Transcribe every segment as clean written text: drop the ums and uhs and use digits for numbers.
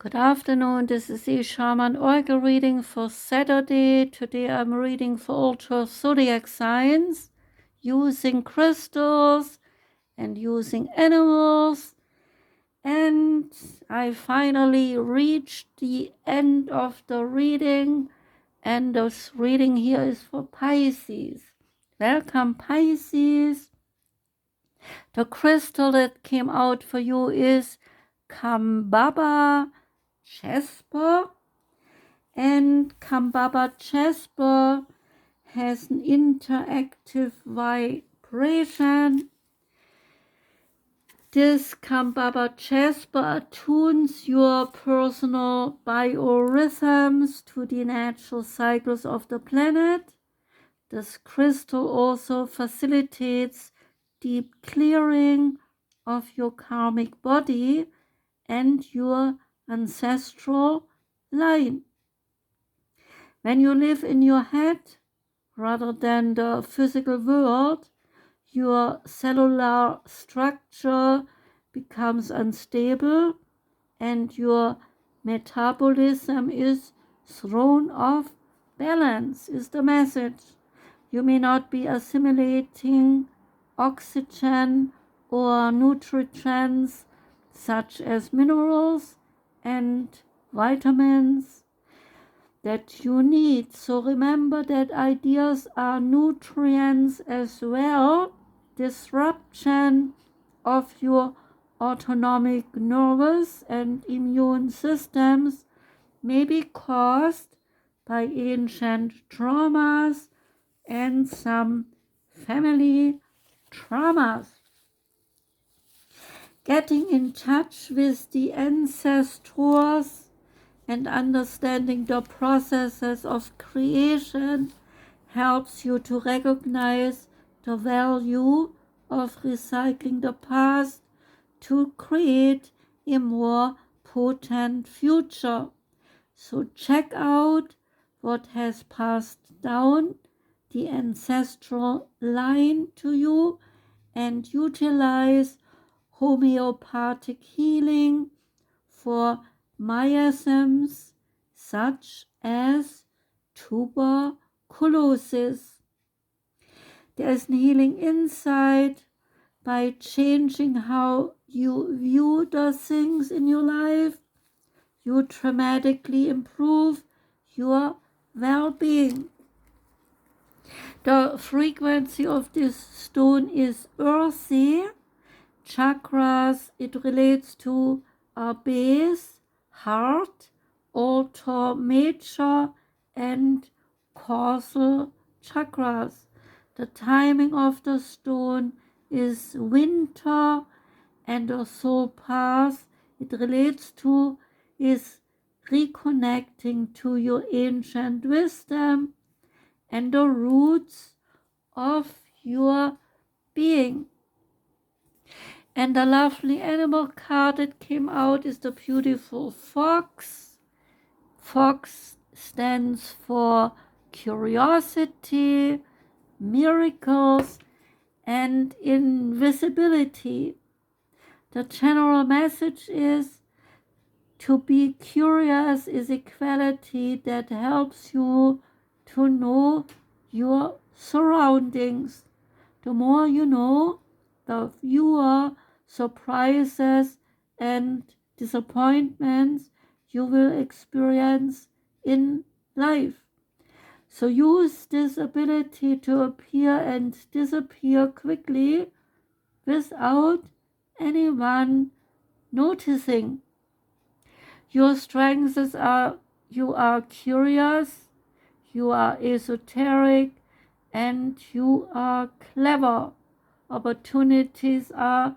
Good afternoon, this is the Shaman Oracle reading for Saturday. Today I'm reading for all 12 zodiac signs using crystals and using animals. And I finally reached the end of the reading, and this reading here is for Pisces. Welcome, Pisces. The crystal that came out for you is Kambaba Jasper, and Kambaba Jasper has an interactive vibration. This Kambaba Jasper attunes your personal biorhythms to the natural cycles of the planet. This crystal also facilitates deep clearing of your karmic body and your ancestral line. When you live in your head rather than the physical world, your cellular structure becomes unstable and your metabolism is thrown off balance, is the message. You may not be assimilating oxygen or nutrients such as minerals and vitamins that you need. So remember that ideas are nutrients as well. Disruption of your autonomic nervous and immune systems may be caused by ancient traumas and some family traumas. Getting in touch with the ancestors and understanding the processes of creation helps you to recognize the value of recycling the past to create a more potent future. So check out what has passed down the ancestral line to you and utilize homeopathic healing for miasms such as tuberculosis. There is healing inside by changing how you view the things in your life. You dramatically improve your well-being. The frequency of this stone is earthy. Chakras, it relates to our base, heart, altar, major, and causal chakras. The timing of the stone is winter, and the soul path it relates to is reconnecting to your ancient wisdom and the roots of your being. And the lovely animal card that came out is the beautiful fox. Fox stands for curiosity, miracles, and invisibility. The general message is to be curious is a quality that helps you to know your surroundings. The more you know, the fewer surprises and disappointments you will experience in life. So use this ability to appear and disappear quickly without anyone noticing. Your strengths are you are curious, you are esoteric, and you are clever. Opportunities are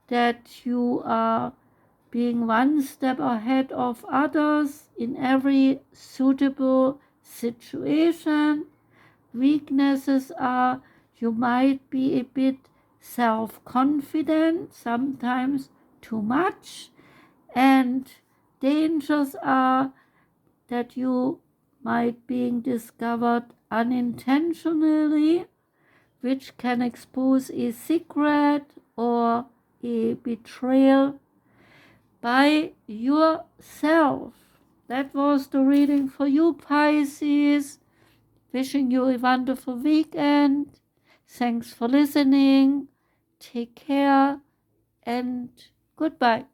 that you are being one step ahead of others in every suitable situation. Weaknesses are you might be a bit self-confident, sometimes too much, and dangers are that you might being discovered unintentionally, which can expose a secret or a betrayal. by yourself. That was the reading for you, Pisces. Wishing you a wonderful weekend. Thanks for listening. Take care and goodbye.